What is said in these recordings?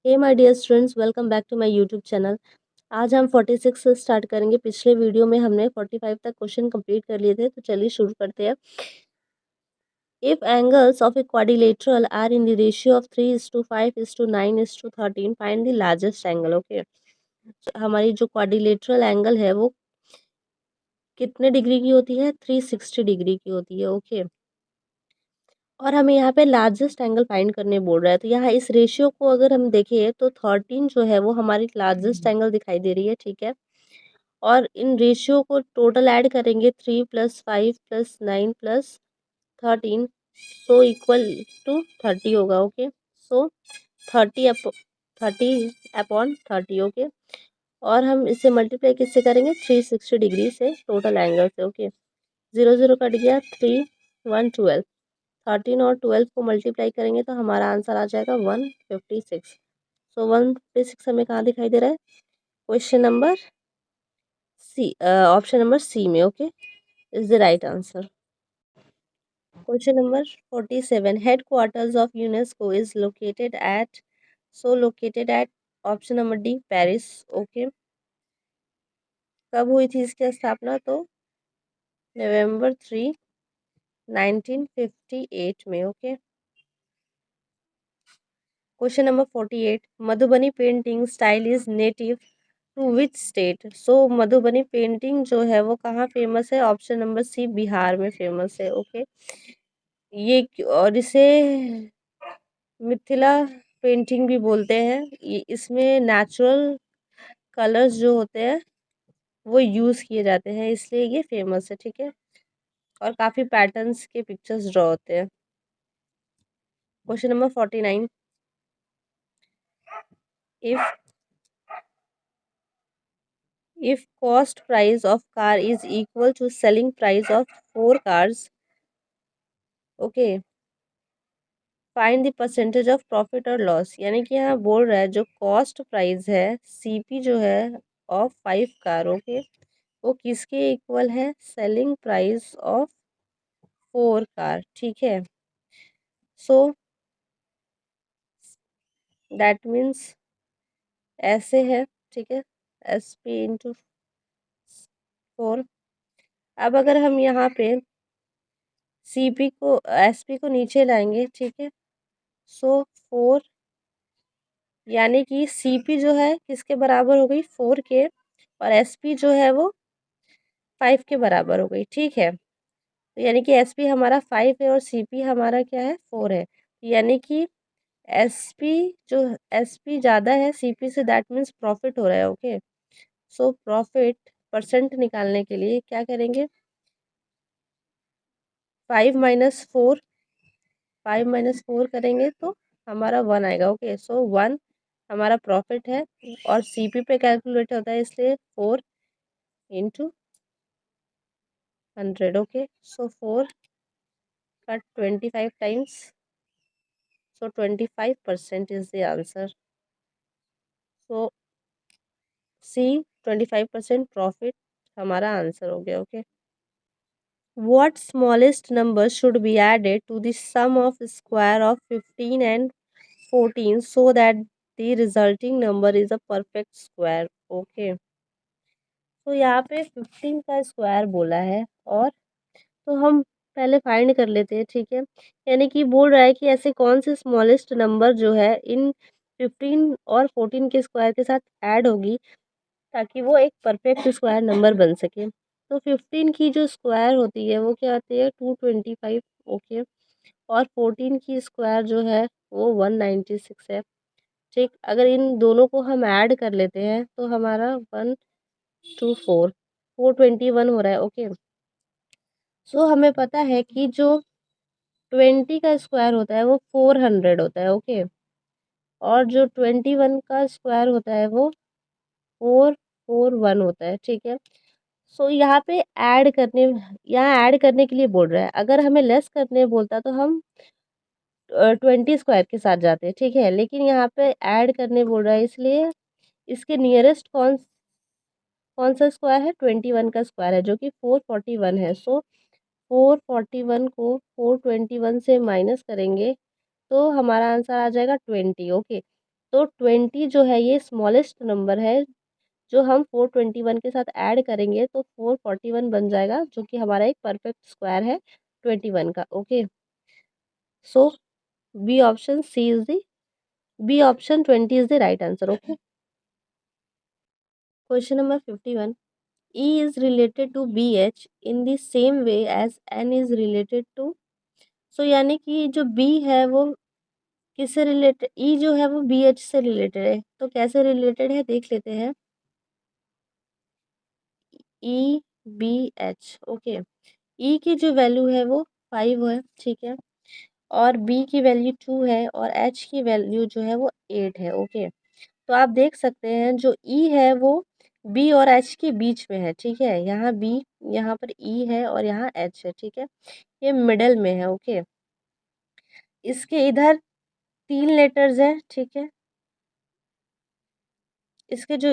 Hey my dear students, welcome back to my YouTube channel. आज हम 46 से start करेंगे। पिछले वीडियो में हमने 45 तक क्वेश्चन कंप्लीट कर लिए थे, तो चलिए शुरू करते हैं। If angles of a quadrilateral are in the ratio of 3:5:9:13, find the largest angle. Okay, हमारी जो क्वाड्रिलेटरल एंगल है वो कितने डिग्री की होती है? 360 डिग्री की होती है। ओके, और हमें यहाँ पे लार्जेस्ट एंगल फाइंड करने बोल रहा है। तो यहाँ इस रेशियो को अगर हम देखें तो 13 जो है वो हमारी लार्जेस्ट एंगल दिखाई दे रही है। ठीक है, और इन रेशियो को टोटल ऐड करेंगे 3 + 5 + 9 + 13, सो इक्वल टू 30 होगा। ओके, सो 30/30 ओके, और हम इसे मल्टीप्लाई किससे करेंगे? 360 डिग्री से, टोटल एंगल से। ओके, 0 0 कट गया, 3 1 12, 13 और 12 को मल्टीप्लाई करेंगे तो हमारा आंसर आ जाएगा 156। सो 156 हमें कहाँ दिखाई दे रहा है? Question number C, option number C में। Okay, is the right answer. Question number 47, headquarters of UNESCO is located at, so located at option number D, Paris. Okay, कब हुई थी इसकी स्थापना? तो नवंबर 3 1958 में। Okay, question number 48, Madhubani painting style is native to which state? So Madhubani painting जो है वो कहाँ फेमस है? ऑप्शन नंबर सी, बिहार में फेमस है। ओके, और इसे मिथिला पेंटिंग भी बोलते हैं। ये इसमें नेचुरल कलर्स जो होते हैं वो यूज़ किए जाते हैं, इसलिए ये फेमस है। ठीक है, और काफ़ी पैटर्न्स के पिक्चर्स ड्रॉ होते हैं। Question number 49, if if cost price of car is equal to selling price of 4 cars, okay, find the percentage of profit और लॉस। यानी कि यहाँ बोल रहा है जो कॉस्ट प्राइस है सीपी जो है ऑफ 5 कार, ओके, वो किसके इक्वल है? Selling price of 4 car. ठीक है, सो दैट मीन्स ऐसे है। ठीक है, SP × 4। अब अगर हम यहाँ पे सीपी को एसपी को नीचे लाएंगे, ठीक है, सो 4, यानी कि सीपी जो है किसके बराबर हो गई? 4 के, और एसपी जो है वो 5 के बराबर हो गई। ठीक है, तो यानी कि एसपी हमारा 5 है और सीपी हमारा क्या है? 4 है। यानी कि एसपी जो एसपी ज़्यादा है सीपी से, दैट मीन्स प्रॉफिट हो रहा है। ओके, सो प्रॉफिट परसेंट निकालने के लिए क्या करेंगे? 5 - 4, 5 - 4 करेंगे तो हमारा 1 आएगा। ओके, सो 1 हमारा प्रॉफिट है, और सीपी पे कैलकुलेट होता है इसलिए 4 × 100। ओके, सो 4 का 25 times, so 25% is the answer. So C 25% profit हमारा आंसर हो गया। Okay, what smallest number should be added to the sum of square of 15 and 14 so that the resulting number is a perfect square? Okay, तो यहाँ पे 15 का square बोला है, और तो हम पहले फाइंड कर लेते हैं। ठीक है, यानी कि बोल रहा है कि ऐसे कौन से स्मॉलेस्ट नंबर जो है इन 15 और 14 के स्क्वायर के साथ ऐड होगी ताकि वो एक परफेक्ट स्क्वायर नंबर बन सके। तो 15 की जो स्क्वायर होती है वो क्या आती है? 225। ओके, और 14 की स्क्वायर जो है वो 196 है। ठीक, अगर इन दोनों को हम ऐड कर लेते हैं तो हमारा 124 421 हो रहा है। ओके, सो हमें पता है कि जो 20 का स्क्वायर होता है वो 400 होता है। ओके, और जो 21 का स्क्वायर होता है वो 441 होता है। ठीक है, सो यहाँ पे यहाँ ऐड करने के लिए बोल रहा है। अगर हमें लेस करने बोलता तो हम 20 स्क्वायर के साथ जाते। ठीक है, लेकिन यहाँ पे ऐड करने बोल रहा है, इसलिए इसके नियरेस्ट कौन सा स्क्वायर है? 21 का स्क्वायर है जो कि 441 है। सो 441 को 421 से माइनस करेंगे तो हमारा आंसर आ जाएगा 20। ओके, तो 20 जो है ये स्मॉलेस्ट नंबर है, जो हम 421 के साथ ऐड करेंगे तो 441 बन जाएगा, जो कि हमारा एक परफेक्ट स्क्वायर है 21 का। Okay, so B option C is the B option 20 is the right answer. Okay, question number 51, E is related to BH in the same way as N is related to, सो यानी कि जो B है वो किससे related, E जो है वो BH से रिलेटेड है, तो कैसे रिलेटेड है देख लेते हैं। EBH, ओके, E की जो वैल्यू है वो 5 है, ठीक है, और B की वैल्यू 2 है और H की वैल्यू जो है वो 8 है। ओके, तो आप देख सकते हैं जो E है वो B और H के बीच में है, ठीक है, यहाँ B, यहाँ पर E है और यहाँ H है, ठीक है, ये मिडल में है। ओके, इसके इधर 3 लेटर्स हैं, ठीक है, इसके जो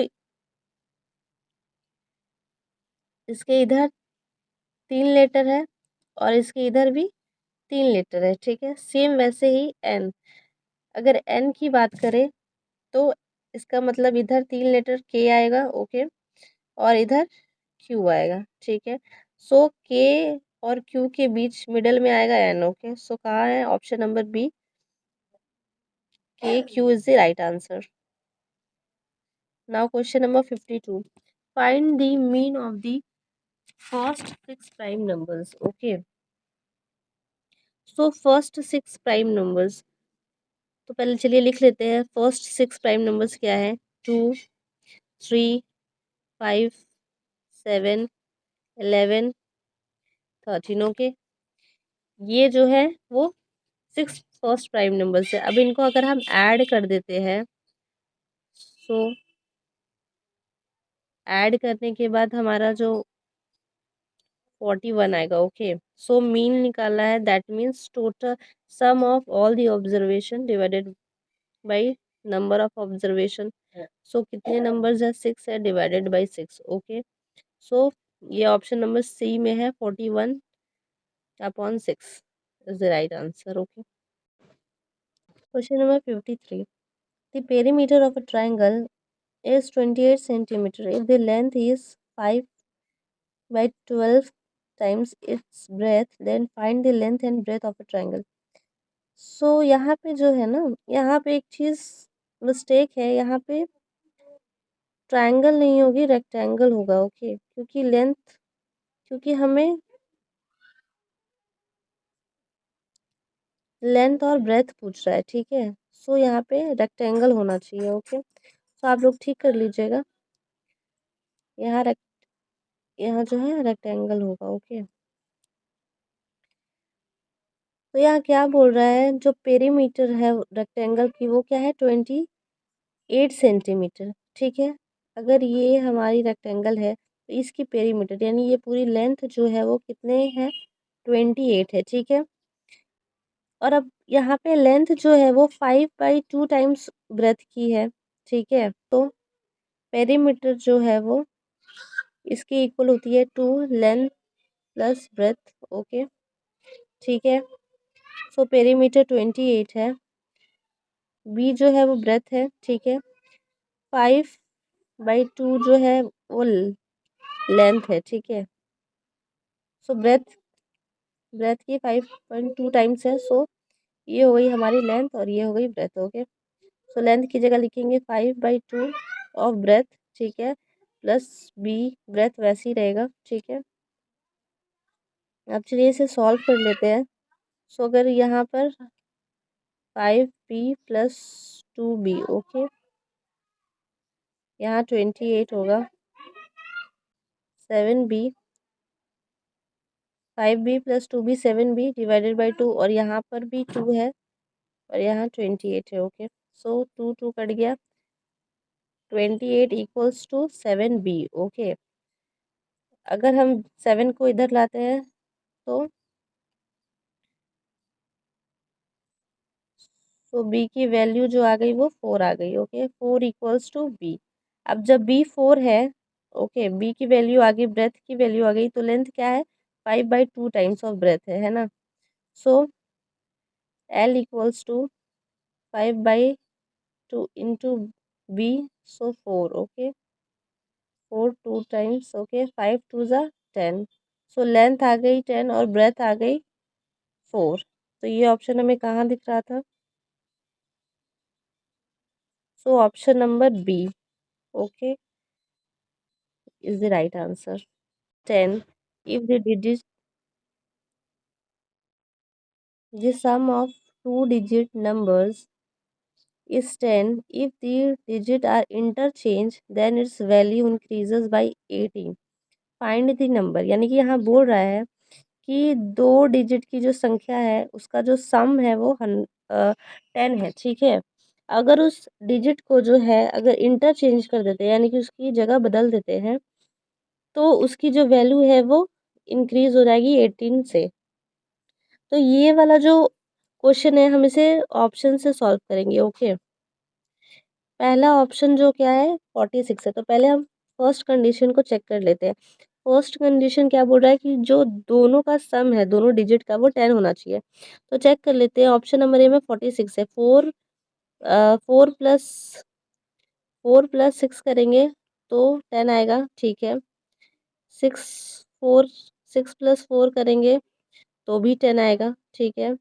इसके इधर 3 लेटर है और इसके इधर भी 3 लेटर है, ठीक है, सेम वैसे ही N, अगर N की बात करें तो इसका मतलब इधर 3 लेटर K आएगा। ओके, और इधर Q आएगा, ठीक है, सो K और Q के बीच मिडल में आएगा N। ओके, सो कहाँ है, option number B, K Q is the right answer. Now question number 52, find the mean of the first 6 prime numbers. Okay, so first 6 prime numbers, तो पहले चलिए लिख लेते हैं। फर्स्ट 6 प्राइम नंबर्स क्या है, 2, 3, 5, 7, 11, 13। ओके, ये जो है वो 6 फर्स्ट प्राइम नंबर्स है। अब इनको अगर हम ऐड कर देते हैं, सो ऐड करने के बाद हमारा जो 41 आएगा। ओके, सो मीन निकालना है, that means total sum of all the observation divided by number of observation. So कितने नंबर्स है, 6 है, डिवाइडेड बाई 6। ओके, सो ये ऑप्शन नंबर सी में है, 41 upon 6 is the right answer. Okay, question number 53, the perimeter of a triangle is 28 centimeter if the length is 5 by 12 times its breadth, then find the length and breadth of a triangle। सो यहाँ पे जो है ना, यहाँ पे एक चीज़ mistake है, यहाँ पे ट्रायंगल नहीं होगी, रेक्टेंगल होगा। ओके, क्योंकि लेंथ, क्योंकि हमें लेंथ और ब्रेथ पूछ रहा है, ठीक है, सो यहाँ पे रेक्टेंगल होना चाहिए। ओके, तो आप लोग ठीक कर लीजिएगा, यहाँ यहाँ जो है रेक्टेंगल होगा। ओके, तो यहाँ क्या बोल रहा है, जो पेरीमीटर है रेक्टेंगल की वो क्या है, 28 सेंटीमीटर, ठीक है, अगर ये हमारी रेक्टेंगल है तो इसकी पेरीमीटर यानी ये पूरी लेंथ जो है वो कितने है, 28 है, ठीक है, और अब यहाँ पे लेंथ जो है वो 5/2 टाइम्स ब्रेथ की है, ठीक है, तो पेरीमीटर जो है वो इसकी इक्वल होती है 2 लेंथ प्लस ब्रेथ। ओके, ठीक है, सो पेरीमीटर 28 है, बी जो है वो ब्रेथ है, ठीक है, 5/2 जो है वो लेंथ है, ठीक है, सो ब्रेथ ब्रेथ की 5.2 टाइम्स है, सो ये हो गई हमारी लेंथ और ये हो गई ब्रेथ। ओके, सो लेंथ की जगह लिखेंगे 5/2 ऑफ ब्रेथ, ठीक है, प्लस बी, ब्रेथ वैसे ही रहेगा, ठीक है। अब चलिए इसे सॉल्व कर लेते हैं। सो अगर यहाँ पर 5b प्लस 2b, ओके, यहाँ 28 होगा, 7b, 5b plus 2b 7b divided by 2, और यहाँ पर भी 2 है और यहाँ 28 है। ओके, सो 2 2 कट गया, 28 इक्वल्स टू 7b। ओके, अगर हम 7 को इधर लाते हैं तो बी की वैल्यू जो आ गई वो 4 आ गई। Okay, 4 equals to B. अब जब बी 4 है, ओके, बी की वैल्यू आ गई, ब्रेथ की वैल्यू आ गई, तो लेंथ क्या है, 5/2 टाइम्स ऑफ ब्रेथ है ना, so L equals to 5/2 to into B, so 4, okay, 4 2 times, okay, 5 2 जा 10, सो लेंथ आ गई 10 और ब्रेथ आ गई 4, तो ये ऑप्शन हमें कहाँ दिख रहा था? So option number B, okay, is the right answer. 10, if the digit, the sum of two digit numbers is 10, if the digit are interchanged then its value increases by 18. Find the number, यानी कि यहाँ बोल रहा है कि दो digit की जो संख्या है उसका जो सम है वो 10 है, ठीक है. अगर उस डिजिट को जो है अगर इंटरचेंज कर देते हैं यानी कि उसकी जगह बदल देते हैं तो उसकी जो वैल्यू है वो इंक्रीज हो जाएगी 18 से. तो ये वाला जो क्वेश्चन है हम इसे ऑप्शन से सॉल्व करेंगे, ओके. पहला ऑप्शन जो क्या है 46 है, तो पहले हम फर्स्ट कंडीशन को चेक कर लेते हैं. फर्स्ट कंडीशन क्या बोल रहा है कि जो दोनों का सम है दोनों डिजिट का वो 10 होना चाहिए. तो चेक कर लेते हैं. ऑप्शन नंबर ए में 46 है. 4 प्लस 6 करेंगे तो 10 आएगा, ठीक है. 6 प्लस 4 करेंगे तो भी 10 आएगा, ठीक है.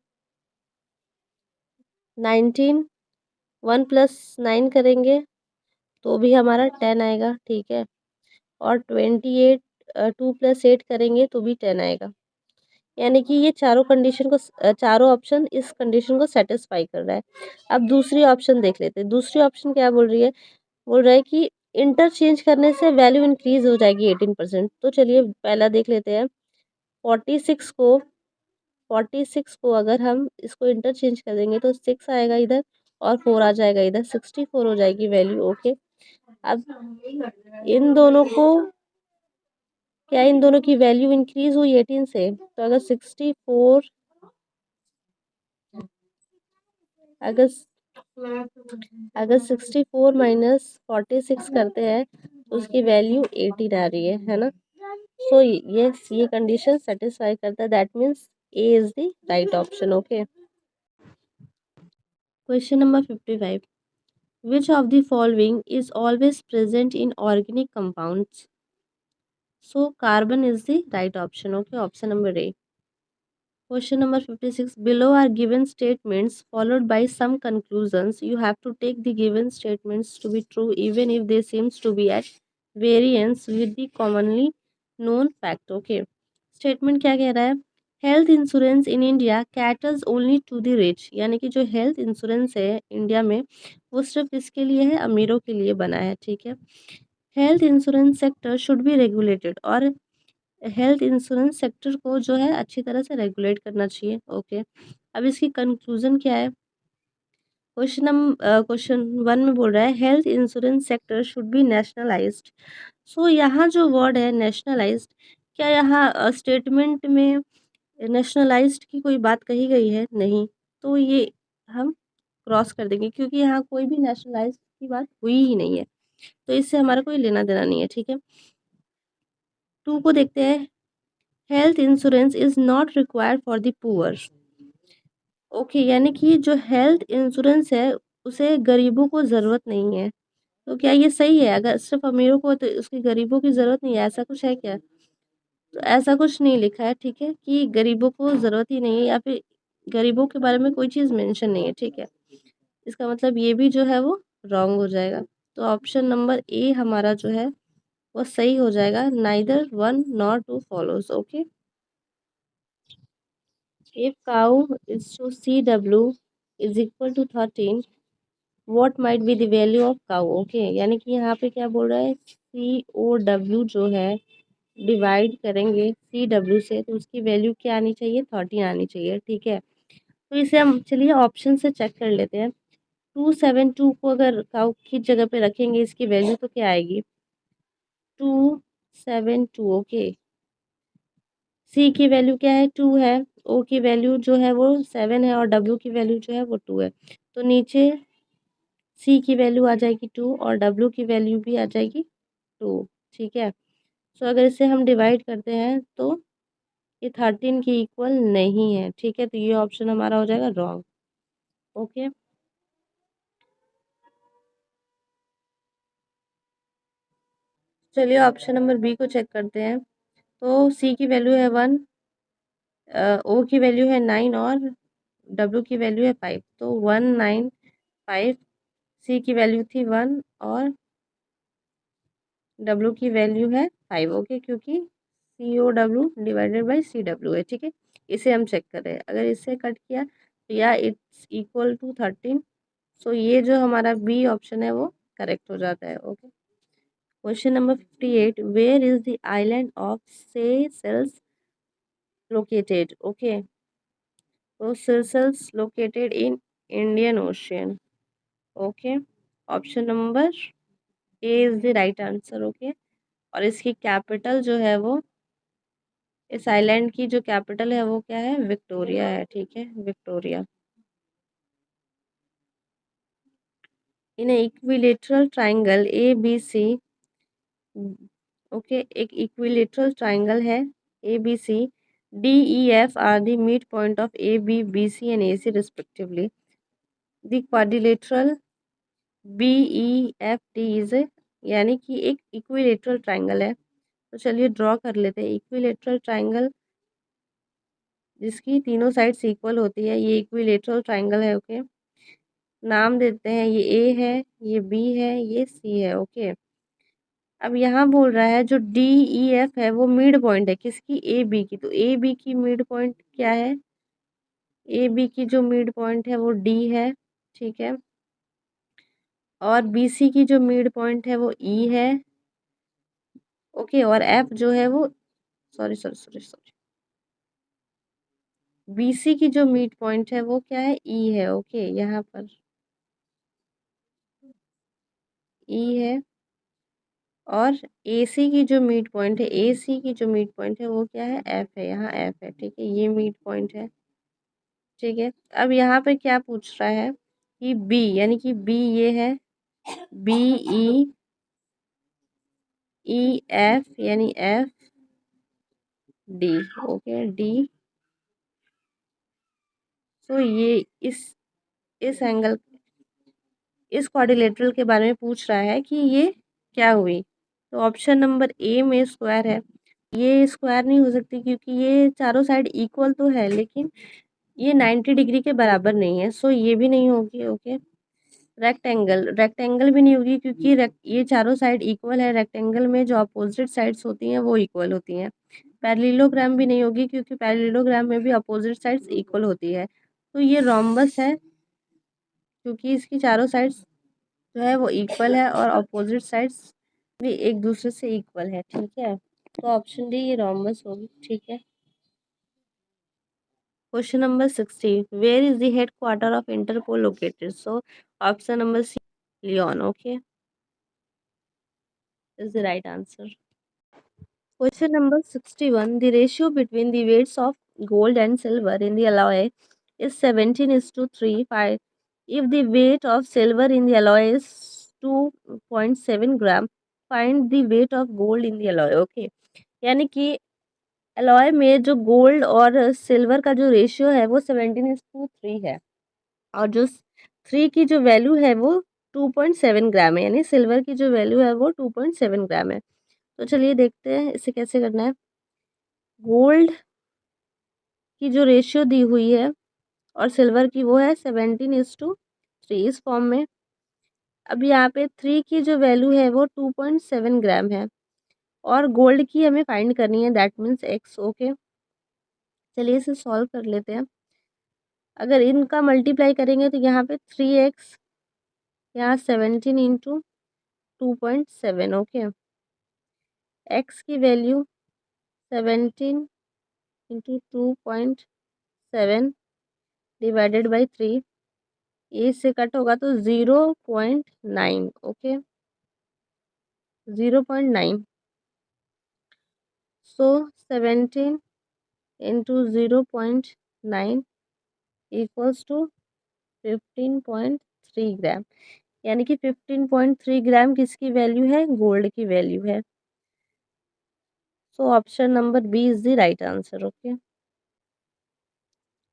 19, 1 प्लस 9 करेंगे तो भी हमारा 10 आएगा, ठीक है. और 28, 2 प्लस 8 करेंगे तो भी 10 आएगा. यानी कि ये चारों कंडीशन को चारों ऑप्शन इस कंडीशन को सेटिस्फाई कर रहा है. अब दूसरी ऑप्शन देख लेते हैं. दूसरी ऑप्शन क्या बोल रही है? बोल रहा है कि इंटरचेंज करने से वैल्यू इंक्रीज हो जाएगी 18%. तो चलिए पहला देख लेते हैं. 46 को 46 को अगर हम इसको इंटरचेंज कर देंगे तो 6 आएगा इधर और 4 आ जाएगा इधर, 64 हो जाएगी वैल्यू, ओके. अब इन दोनों को क्या इन दोनों की वैल्यू इंक्रीज हुई 18 से? तो अगर 64 अगर अगर 64 माइनस 46 करते हैं तो उसकी वैल्यू 18 आ रही है ना. सो ये कंडीशन सेटिस्फाई करता है. That means A is the right option, okay. Question number 55. Which of the following is always present in organic compounds? So carbon is the right option, okay, option number A. Question number 56. Below are given statements followed by some conclusions. You have to take the given statements to be true even if they seems to be at variance with the commonly known fact. Okay. Statement क्या कह रहा है? Health insurance in India caters only to the rich, यानी कि जो health insurance है India में वो सिर्फ इसके लिए है, अमीरों के लिए बना है, ठीक है. Health insurance sector should be regulated, और हेल्थ इंश्योरेंस सेक्टर को जो है अच्छी तरह से रेगुलेट करना चाहिए, ओके. अब इसकी कंक्लूजन क्या है? क्वेश्चन 1 में बोल रहा है health insurance sector should be nationalised. So यहाँ जो वर्ड है नेशनलाइज्ड, क्या यहाँ स्टेटमेंट में नेशनलाइज्ड की कोई बात कही गई है? नहीं. तो ये हम क्रॉस कर देंगे क्योंकि यहाँ कोई भी नेशनलाइज्ड की बात हुई ही नहीं है, तो इससे हमारा कोई लेना देना नहीं है, ठीक है. 2 को देखते हैं. Health insurance is not required for the poor, okay. यानी कि जो हेल्थ इंश्योरेंस है उसे गरीबों को ज़रूरत नहीं है. तो क्या ये सही है? अगर सिर्फ अमीरों को तो उसकी गरीबों की ज़रूरत नहीं है, ऐसा कुछ है क्या? तो ऐसा कुछ नहीं लिखा है, ठीक है, कि गरीबों को ज़रूरत ही नहीं है या फिर गरीबों के बारे में कोई चीज़ मेंशन नहीं है, ठीक है. इसका मतलब ये भी जो है वो रॉन्ग हो जाएगा. तो ऑप्शन नंबर ए हमारा जो है वो सही हो जाएगा. Neither one nor two follows, okay. If cow is to CW is equal to 13, what might be the value of cow? Okay, यानी कि यहाँ पे क्या बोल रहा है? COW जो है डिवाइड करेंगे CW से तो उसकी वैल्यू क्या आनी चाहिए? 13 आनी चाहिए, ठीक है. तो इसे हम चलिए ऑप्शन से चेक कर लेते हैं. 272 को अगर काउ की जगह पे रखेंगे इसकी वैल्यू तो क्या आएगी? 272, ओके. सी की वैल्यू क्या है? 2 है. ओ की वैल्यू जो है वो 7 है और डब्ल्यू की वैल्यू जो है वो 2 है. तो नीचे सी की वैल्यू आ जाएगी 2 और डब्ल्यू की वैल्यू भी आ जाएगी 2, ठीक है. सो अगर इसे हम डिवाइड करते हैं तो ये 13 की इक्वल नहीं है, ठीक है. तो ये ऑप्शन हमारा हो जाएगा रॉन्ग, ओके. चलिए ऑप्शन नंबर बी को चेक करते हैं। तो सी की वैल्यू है 1, ओ की वैल्यू है 9 और डब्ल्यू की वैल्यू है 5। तो 195, सी की वैल्यू थी 1 और डब्ल्यू की वैल्यू है 5। ओके, क्योंकि C O W divided by C W है। ठीक है, इसे हम चेक कर रहे हैं। अगर इसे कट किया तो या इट्स इक्वल टू 13। सो ये जो हमारा बी ऑप्शन है वो करेक्ट हो जाता है। Okay, question number 58, where is the island of Seychelles located? Okay, तो Seychelles located in Indian Ocean. Okay, option number A is the right answer. Okay, और इसकी कैपिटल जो है वो, इस आइलैंड की जो कैपिटल है वो क्या है? विक्टोरिया है। ठीक है, Victoria. In equilateral triangle A B C, okay, एक इक्विलेटरल ट्राइंगल है A B C, D E F are the mid point of A B B C and A C respectively. The quadrilateral B E F D is, यानी कि एक equilateral triangle है। तो चलिए draw कर लेते हैं। इक्विलेटरल ट्राइंगल जिसकी तीनों साइड्स इक्वल होती है, ये इक्विलेटरल ट्राइंगल है। ओके, नाम देते हैं, ये ए है, ये बी है, ये सी है। ओके, अब यहाँ बोल रहा है जो डी ई एफ है वो मिड पॉइंट है किसकी? ए बी की। तो ए बी की मिड पॉइंट क्या है? ए बी की जो मिड पॉइंट है वो डी है। ठीक है, और बी सी की जो मिड पॉइंट है वो ई है। ओके, और एफ जो है वो, sorry sorry sorry sorry, B C की जो मिड पॉइंट है वो क्या है? ई है। ओके, यहाँ पर ई है, और ए सी की जो मिड पॉइंट है, ए सी की जो मिड पॉइंट है वो क्या है? एफ है। यहाँ एफ है। ठीक है, ये मिड पॉइंट है। ठीक है, अब यहाँ पे क्या पूछ रहा है कि बी, यानी कि बी ये है, बी ई ई एफ, यानी एफ डी। Okay, D. तो ये इस एंगल, इस क्वाड्रिलेटरल के बारे में पूछ रहा है कि ये क्या हुई। तो ऑप्शन नंबर ए में स्क्वायर है। ये स्क्वायर नहीं हो सकती क्योंकि ये चारों साइड इक्वल तो है, लेकिन ये 90 डिग्री के बराबर नहीं है। सो ये भी नहीं होगी। ओके, रेक्टेंगल, रेक्टेंगल भी नहीं होगी क्योंकि ये चारों साइड इक्वल है। रेक्टेंगल में जो अपोजिट साइड्स होती हैं वो इक्वल होती हैं। पैरेललोग्राम भी नहीं होगी क्योंकि पैरेललोग्राम में भी अपोजिट साइड्स इक्वल होती है। तो ये रोम्बस है क्योंकि इसकी चारों साइड्स जो है वो इक्वल है और अपोजिट साइड्स भी एक दूसरे से इक्वल है। ठीक है, तो ऑप्शन डी ये रोम्बस होगी। ठीक है, question number 60, where is the head quarter of Interpol located? So option number C, Lyon. Okay, is the right answer. Question number 61. The ratio between the weights of gold and silver in the alloy is 17 is to 3. 5. If the weight of silver in the alloy is 2.7 gram, find the weight of gold in the alloy. Okay. यानी कि alloy में जो gold और silver का जो ratio है वो 17:3 है, और जो 3 की जो वैल्यू है वो 2.7 ग्राम है, यानी सिल्वर की जो वैल्यू है वो 2.7 ग्राम है। तो चलिए देखते हैं इसे कैसे करना है। गोल्ड की जो रेशियो दी हुई है और सिल्वर की वो है 17:3 इस फॉर्म में। अब यहाँ पे 3 की जो वैल्यू है वो 2.7 ग्राम है, और गोल्ड की हमें फाइंड करनी है, दैट मीन्स एक्स। ओके, चलिए इसे सॉल्व कर लेते हैं। अगर इनका मल्टीप्लाई करेंगे तो यहाँ पे 3x, यहाँ 17 इंटू 2.7। ओके, एक्स की वैल्यू 17 इंटू 2.7 डिवाइडेड बाई 3, ये से कट होगा तो 0.9। Okay, 0.9। So 17 into 0.9 equals to 15.3 gram, यानी कि 15.3 ग्राम किसकी वैल्यू है? गोल्ड की वैल्यू है। So option number B is the right answer. Okay,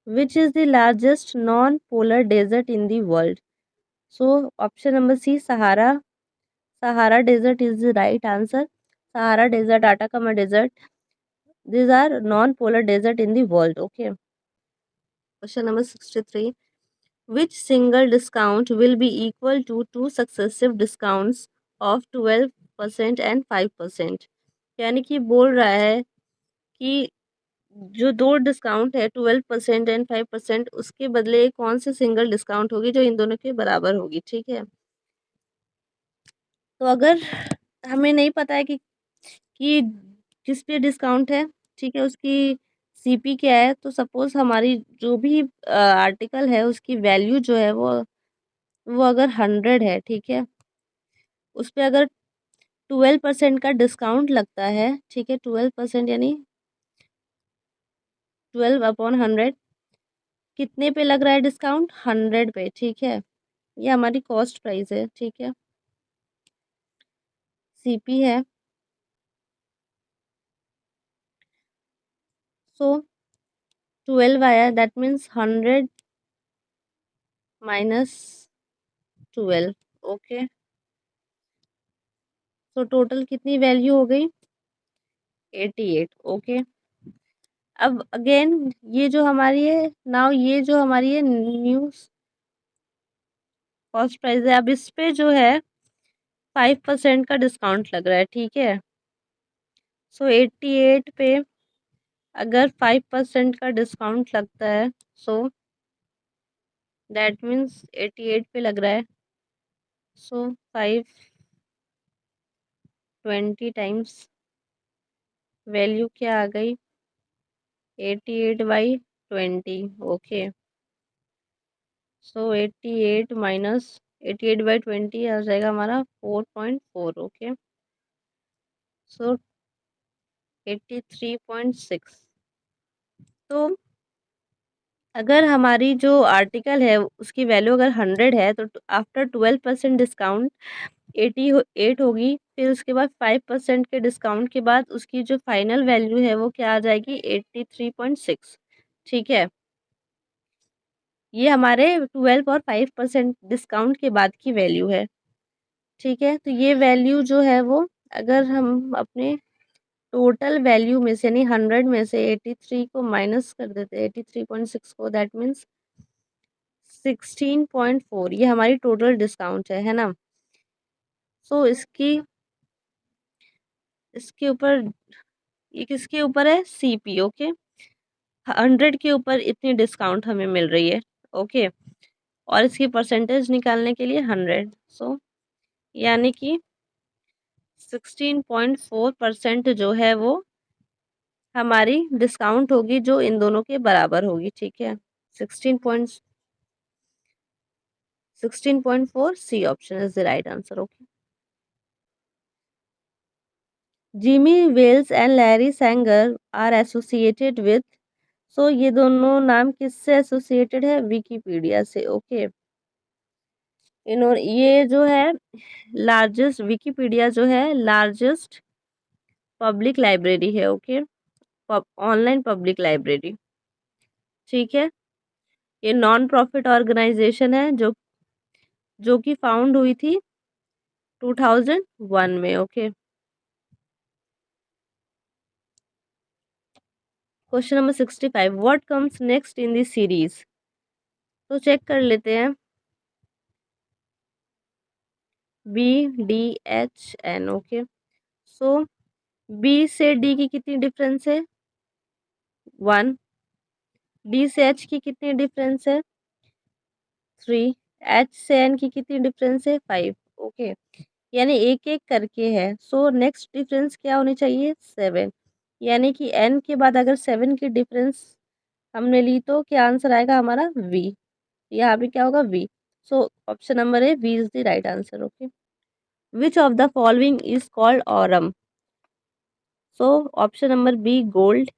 which is the largest non polar desert in the world? So option number C, Sahara, Sahara desert is the right answer. Sahara Desert, Atacama Desert. These are non-polar desert in the world. Okay. Question number 63. Which single discount will be equal to two successive discounts of 12% and 5%? यानी कि बोल रहा है कि जो दो discount है 12% and 5%, उसके बदले कौन सी सिंगल डिस्काउंट होगी जो इन दोनों के बराबर होगी। ठीक है, तो अगर हमें नहीं पता है कि किस पे डिस्काउंट है, ठीक है, उसकी सीपी क्या है, तो सपोज हमारी जो भी आर्टिकल है उसकी वैल्यू जो है वो अगर 100 है, ठीक है, उस पे अगर 12% का डिस्काउंट लगता है, ठीक है, 12% यानी 12/100, कितने पे लग रहा है डिस्काउंट? 100 पे। ठीक है, ये हमारी कॉस्ट प्राइस है। ठीक है, सीपी है। सो 12 आया, दैट मीन्स 100 माइनस 12। ओके, तो टोटल कितनी वैल्यू हो गई? 88। ओके, अब अगेन ये जो हमारी है नाउ, ये जो हमारी है न्यू कॉस्ट प्राइस है, अब इस पे जो है 5% का डिस्काउंट लग रहा है। ठीक है, सो 88 पे अगर 5% का डिस्काउंट लगता है, सो दैट मीन्स 88 पे लग रहा है, सो 520 टाइम्स वैल्यू क्या आ गई? 88/20। ओके, सो 88 - 88/20 आ जाएगा हमारा 4.4। ओके, सो 83.6। तो अगर हमारी जो आर्टिकल है उसकी वैल्यू अगर 100 है, तो आफ्टर 12% डिस्काउंट 88 होगी। फिर उसके बाद 5% के डिस्काउंट के बाद उसकी जो फाइनल वैल्यू है वो क्या आ जाएगी? 83.6। ठीक है, ये हमारे 12 और 5% डिस्काउंट के बाद की वैल्यू है। ठीक है, तो ये वैल्यू जो है वो अगर हम अपने टोटल वैल्यू में से यानी 100 में से 83 को माइनस कर देते हैं, 83.6 को, दैट मीन्स 16.4, ये हमारी टोटल डिस्काउंट है ना। सो इसके ऊपर, ये किसके ऊपर है? सीपी। ओके, 100 के ऊपर इतनी डिस्काउंट हमें मिल रही है। ओके, और इसकी परसेंटेज निकालने के लिए 100, सो यानी कि 16.4% जो है वो हमारी डिस्काउंट होगी जो इन दोनों के बराबर होगी। ठीक है, 16.4 C option is the right answer. Okay, Jimmy Wales and Larry Sanger are associated with. So ये दोनों नाम किससे एसोसिएटेड है? विकिपीडिया से। ओके, इन्होंने ये जो है लार्जेस्ट, विकिपीडिया जो है लार्जेस्ट पब्लिक लाइब्रेरी है। Okay, online public library. ठीक है, ये नॉन प्रॉफिट ऑर्गेनाइजेशन है जो कि फाउंड हुई थी 2001 में। Okay, question number 65, what comes next in this series? तो चेक कर लेते हैं। BDHN। ओके, सो बी से डी की कितनी डिफरेंस है? 1। डी से एच की कितनी डिफरेंस है? 3। एच से एन की कितनी डिफरेंस है? 5। ओके, यानी एक एक करके है, सो नेक्स्ट डिफरेंस क्या होनी चाहिए? 7। यानी कि एन के बाद अगर 7 की डिफरेंस हमने ली तो क्या आंसर आएगा हमारा? वी। यहाँ पे क्या होगा? V. So option number A, V is the right answer. Okay, which of the following is called aurum? So option number B, gold.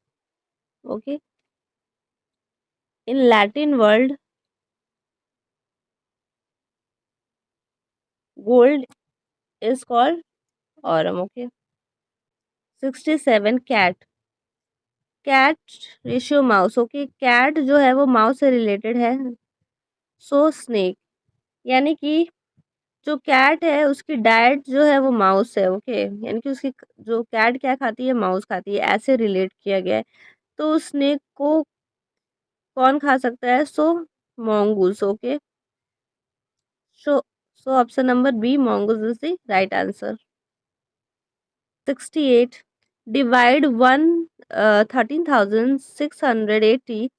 Okay, in Latin world gold is called aurum. Okay, 67, cat. Cat ratio mouse. Okay, cat जो है वो mouse से related है। सो snake, यानी कि जो cat है उसकी डाइट जो है वो माउस है, ओके, यानी कि उसकी जो कैट क्या खाती है, माउस खाती है, ऐसे रिलेट किया गया है। तो स्नेक को कौन खा सकता है? So mongoose, okay. So so option number B mongoose is the right answer. 68, divide 13,680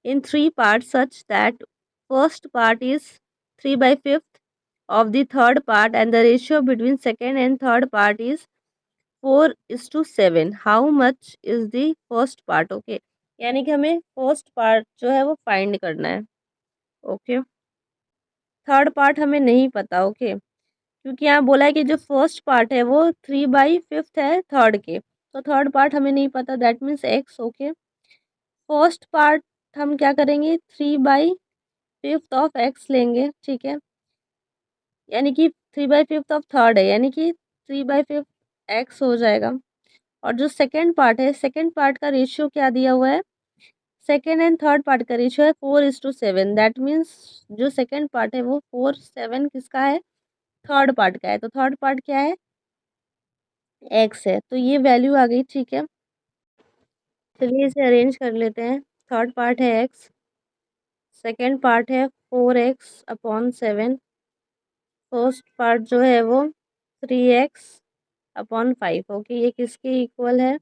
in three parts such that first part is 3 by 5th of the third part and the ratio between second and third part is 4:7. How much is the first part? Okay, यानी कि हमें first part जो है वो find करना है, okay. Third part हमें नहीं पता, ओके, क्योंकि यहाँ बोला है कि जो फर्स्ट पार्ट है वो 3/5 है थर्ड के, तो थर्ड पार्ट हमें नहीं पता, that means x, okay. First part हम क्या करेंगे, 3/5 ऑफ एक्स लेंगे, ठीक है, यानी कि 3/5 ऑफ थर्ड है, यानी कि 3/5 एक्स हो जाएगा। और जो सेकेंड पार्ट है, सेकेंड पार्ट का रेशियो क्या दिया हुआ है, सेकेंड एंड थर्ड पार्ट का रेशियो है 4:7, दैट मीन्स जो सेकेंड पार्ट है वो 4/7 किसका है, थर्ड पार्ट का है, तो थर्ड पार्ट क्या है, एक्स है, तो ये वैल्यू आ गई, ठीक है। चलिए इसे अरेंज कर लेते हैं। थर्ड पार्ट है एक्स, सेकेंड पार्ट है 4x/7, फर्स्ट पार्ट जो है वो 3x/5, ओके। ये किसके इक्वल है,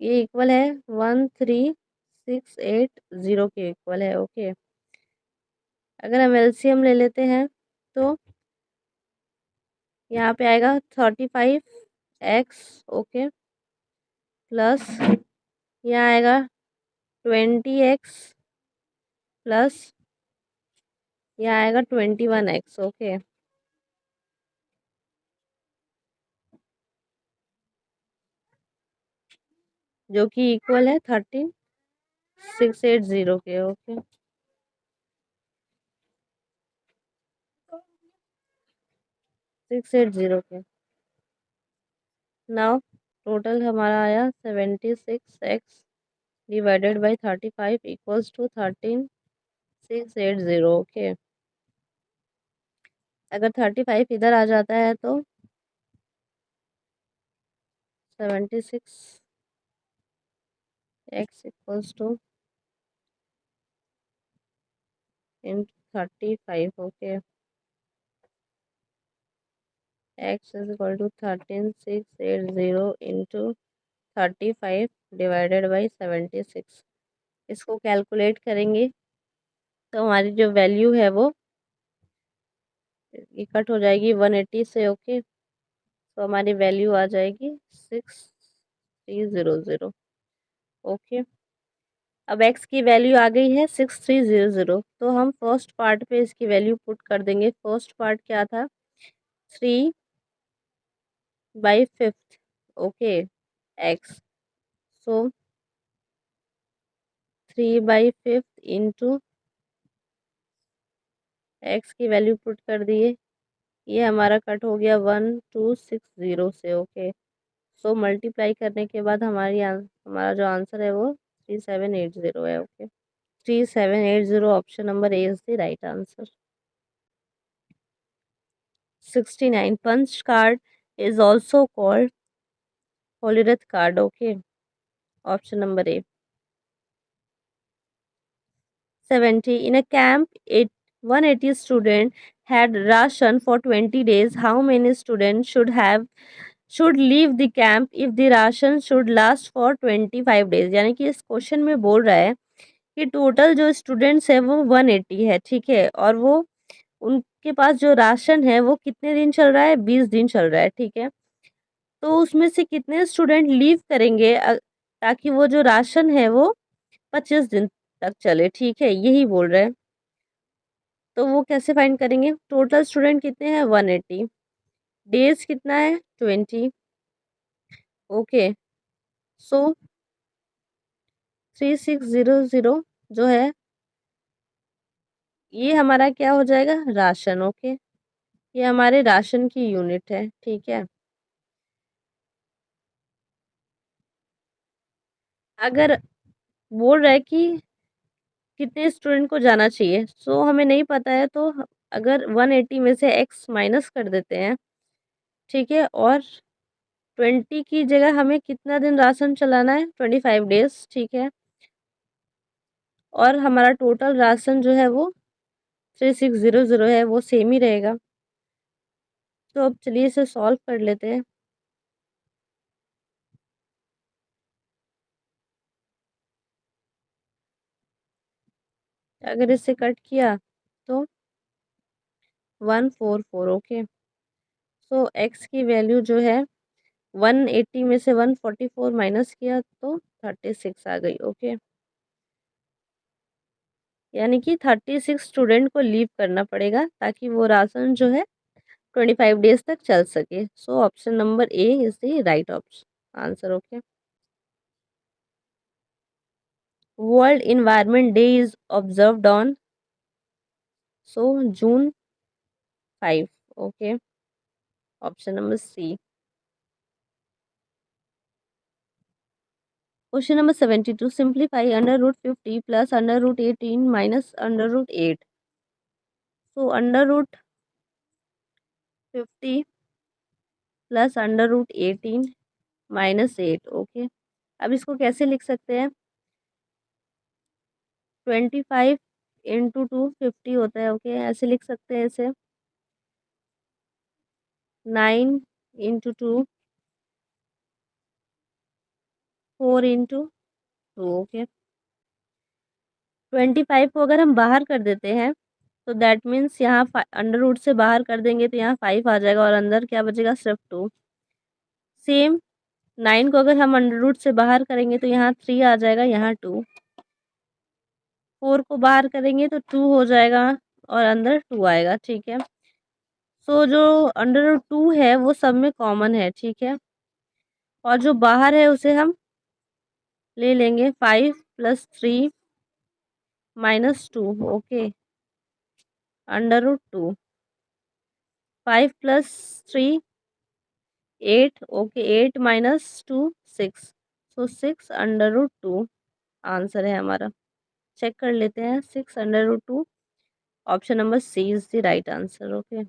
ये इक्वल है 13,680 के इक्वल है, ओके। अगर हम एलसीएम ले लेते हैं तो यहाँ पे आएगा 35x, ओके, प्लस यहाँ आएगा 20x, प्लस यहाँ आएगा 21x, ओके, जो कि इक्वल है 13,680 के, ओके। 680 के। नाउ टोटल हमारा आया 76x divided by 35 equals to 13,680, okay. अगर 35 इधर आ जाता है तो 76x equals to in 35, okay, x is equal to 13,680 into 35 divided by 76। इसको कैलकुलेट करेंगे तो हमारी जो वैल्यू है वो ये कट हो जाएगी 180 से, ओके, तो हमारी वैल्यू आ जाएगी 6,300, ओके। अब x की वैल्यू आ गई है 6,300, तो हम फर्स्ट पार्ट पे इसकी वैल्यू पुट कर देंगे। फर्स्ट पार्ट क्या था, 3/5, ओके, x, सो 3/5 इंटू एक्स की वैल्यू पुट कर दिए, ये हमारा कट हो गया 1,260 से, ओके। सो मल्टीप्लाई करने के बाद हमारा जो आंसर है वो 3,780 है, okay. 3,780, option number A is the right answer. 69, punch card is also called Hollerith card, okay, option number A। 70, in a camp 180 student had ration for 20 days, how many students should leave the camp if the ration should last for 25 days? यानी कि इस question में बोल रहा है कि total जो students है वो 180 है, ठीक है, और वो उनके पास जो राशन है वो कितने दिन चल रहा है, 20 दिन चल रहा है, ठीक है। तो उसमें से कितने स्टूडेंट लीव करेंगे ताकि वो जो राशन है वो 25 दिन तक चले, ठीक है, यही बोल रहे हैं। तो वो कैसे फाइंड करेंगे, टोटल स्टूडेंट कितने हैं 180, डेज कितना है 20, ओके, सो 3,600 जो है ये हमारा क्या हो जाएगा, राशन, ओके, ये हमारे राशन की यूनिट है, ठीक है। अगर बोल रहा है कि कितने स्टूडेंट को जाना चाहिए, सो हमें नहीं पता है, तो अगर 180 में से x माइनस कर देते हैं, ठीक है, और 20 की जगह हमें कितना दिन राशन चलाना है, 25 डेज, ठीक है, और हमारा टोटल राशन जो है वो 3600 है, वो सेम ही रहेगा। तो अब चलिए इसे सॉल्व कर लेते हैं। अगर इसे कट किया तो 144, ओके। सो x की वैल्यू जो है 180 में से 144 माइनस किया तो 36 आ गई, ओके। यानी कि 36 स्टूडेंट को लीव करना पड़ेगा ताकि वो राशन जो है 25 डेज तक चल सके। So option number A is the right option answer, okay. World environment day is observed on, so June 5, okay. Option number C. Question number 72, simplify √50 plus √18 minus √8। So √50 plus √18 -8, okay. अब इसको कैसे लिख सकते हैं, 25 into 250 होता है, okay, ऐसे लिख सकते हैं इसे। 9 इंटू 2, 4 इंटू 2, ओके। 25 को अगर हम बाहर कर देते हैं तो दैट मीन्स यहाँ अंडर रूट से बाहर कर देंगे तो यहाँ 5 आ जाएगा और अंदर क्या बचेगा, सिर्फ 2। सेम 9 को अगर हम अंडर रूट से बाहर करेंगे तो यहाँ 3 आ जाएगा, यहाँ 2। 4 को बाहर करेंगे तो 2 हो जाएगा और अंदर 2 आएगा, ठीक है। सो जो अंडर रूट 2 है वो सब में कॉमन है, ठीक है, और जो बाहर है उसे हम ले लेंगे 5 + 3 - 2, ओके, √2। 5 + 3 8, ओके, 8 - 2 6, सो 6 √2 आंसर है हमारा। चेक कर लेते हैं, 6 √2, option number C is the right answer, okay.